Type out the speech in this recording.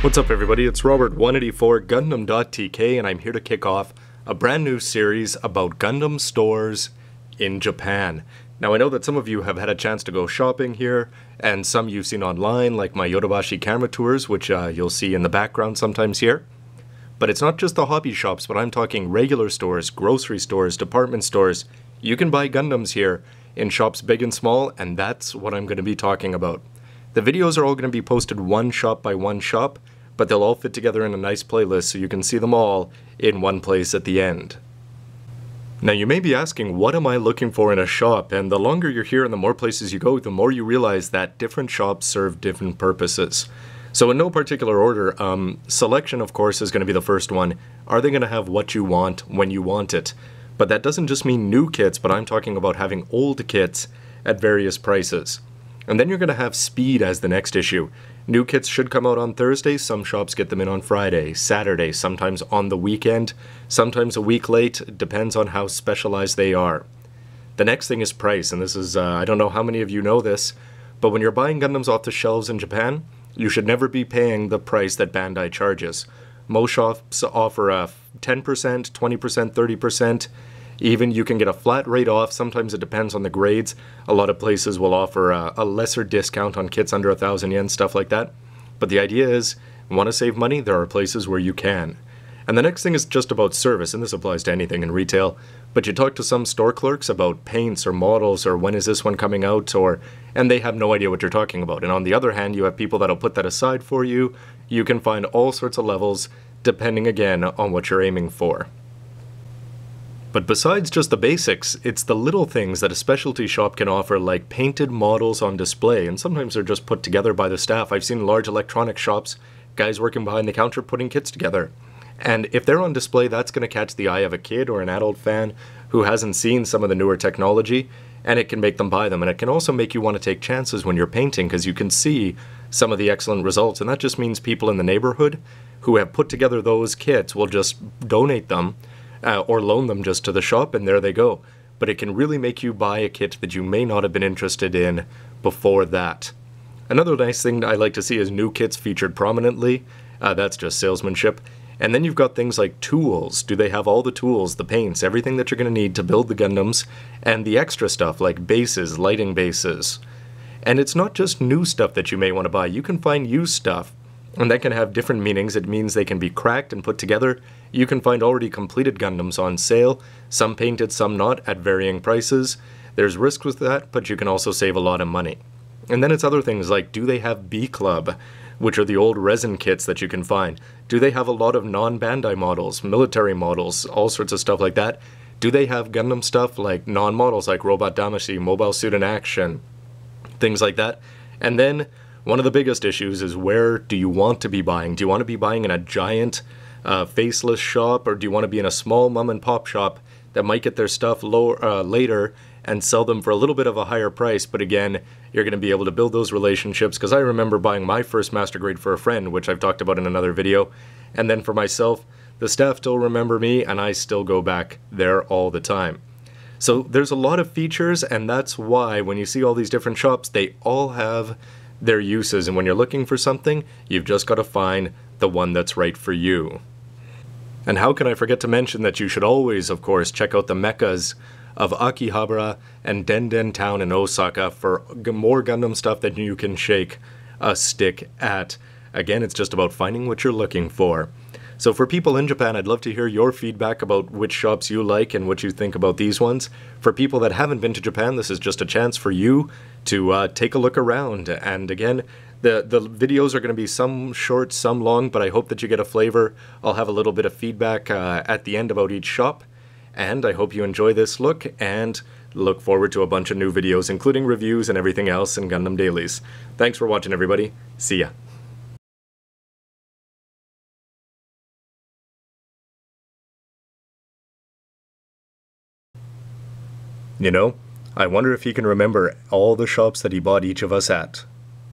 What's up everybody, it's Robert184 gundam.tk and I'm here to kick off a brand new series about Gundam stores in Japan. Now I know that some of you have had a chance to go shopping here, and some you've seen online like my Yodobashi camera tours, which you'll see in the background sometimes here. But it's not just the hobby shops, but I'm talking regular stores, grocery stores, department stores. You can buy Gundams here in shops big and small, and that's what I'm going to be talking about. The videos are all going to be posted one shop by one shop, but they'll all fit together in a nice playlist so you can see them all in one place at the end. Now you may be asking, what am I looking for in a shop? And the longer you're here and the more places you go, the more you realize that different shops serve different purposes. So in no particular order, selection of course is going to be the first one. Are they going to have what you want when you want it? But that doesn't just mean new kits, but I'm talking about having old kits at various prices. And then you're going to have speed as the next issue. New kits should come out on Thursday, some shops get them in on Friday, Saturday, sometimes on the weekend, sometimes a week late, it depends on how specialized they are. The next thing is price, and this is, I don't know how many of you know this, but when you're buying Gundams off the shelves in Japan, you should never be paying the price that Bandai charges. Most shops offer a 10%, 20%, 30%. Even you can get a flat rate off. Sometimes it depends on the grades. A lot of places will offer a lesser discount on kits under 1,000 yen, stuff like that. But the idea is, you want to save money, there are places where you can. And the next thing is just about service, and this applies to anything in retail. But you talk to some store clerks about paints or models or when is this one coming out, and they have no idea what you're talking about. And on the other hand, you have people that'll put that aside for you. You can find all sorts of levels, depending again on what you're aiming for. But besides just the basics, it's the little things that a specialty shop can offer, like painted models on display, and sometimes they're just put together by the staff. I've seen large electronic shops, guys working behind the counter putting kits together. And if they're on display, that's going to catch the eye of a kid or an adult fan who hasn't seen some of the newer technology, and it can make them buy them. And it can also make you want to take chances when you're painting, because you can see some of the excellent results. And that just means people in the neighborhood who have put together those kits will just donate them, or loan them just to the shop, and there they go. But it can really make you buy a kit that you may not have been interested in before that. Another nice thing I like to see is new kits featured prominently. That's just salesmanship. And then you've got things like tools. Do they have all the tools, the paints, everything that you're going to need to build the Gundams, and the extra stuff like bases, lighting bases. And it's not just new stuff that you may want to buy. You can find used stuff, and that can have different meanings. It means they can be cracked and put together. You can find already completed Gundams on sale, some painted, some not, at varying prices. There's risk with that, but you can also save a lot of money. And then it's other things like, do they have B Club, which are the old resin kits that you can find? Do they have a lot of non-Bandai models, military models, all sorts of stuff like that? Do they have Gundam stuff like non-models like Robot Damacy, Mobile Suit in Action, things like that? And then one of the biggest issues is, where do you want to be buying? Do you want to be buying in a giant faceless shop, or do you want to be in a small mom and pop shop that might get their stuff later and sell them for a little bit of a higher price? But again, you're going to be able to build those relationships, because I remember buying my first Master Grade for a friend, which I've talked about in another video, and then for myself, the staff still remember me and I still go back there all the time. So there's a lot of features, and that's why when you see all these different shops, they all have their uses, and when you're looking for something, you've just got to find the one that's right for you. And how can I forget to mention that you should always, of course, check out the mechas of Akihabara and Denden Town in Osaka for more Gundam stuff that you can shake a stick at. Again, it's just about finding what you're looking for. So for people in Japan, I'd love to hear your feedback about which shops you like and what you think about these ones. For people that haven't been to Japan, this is just a chance for you to take a look around. And again, the videos are going to be some short, some long, but I hope that you get a flavor. I'll have a little bit of feedback at the end about each shop. And I hope you enjoy this look, and look forward to a bunch of new videos, including reviews and everything else in Gundam Dailies. Thanks for watching, everybody. See ya. You know, I wonder if he can remember all the shops that he bought each of us at.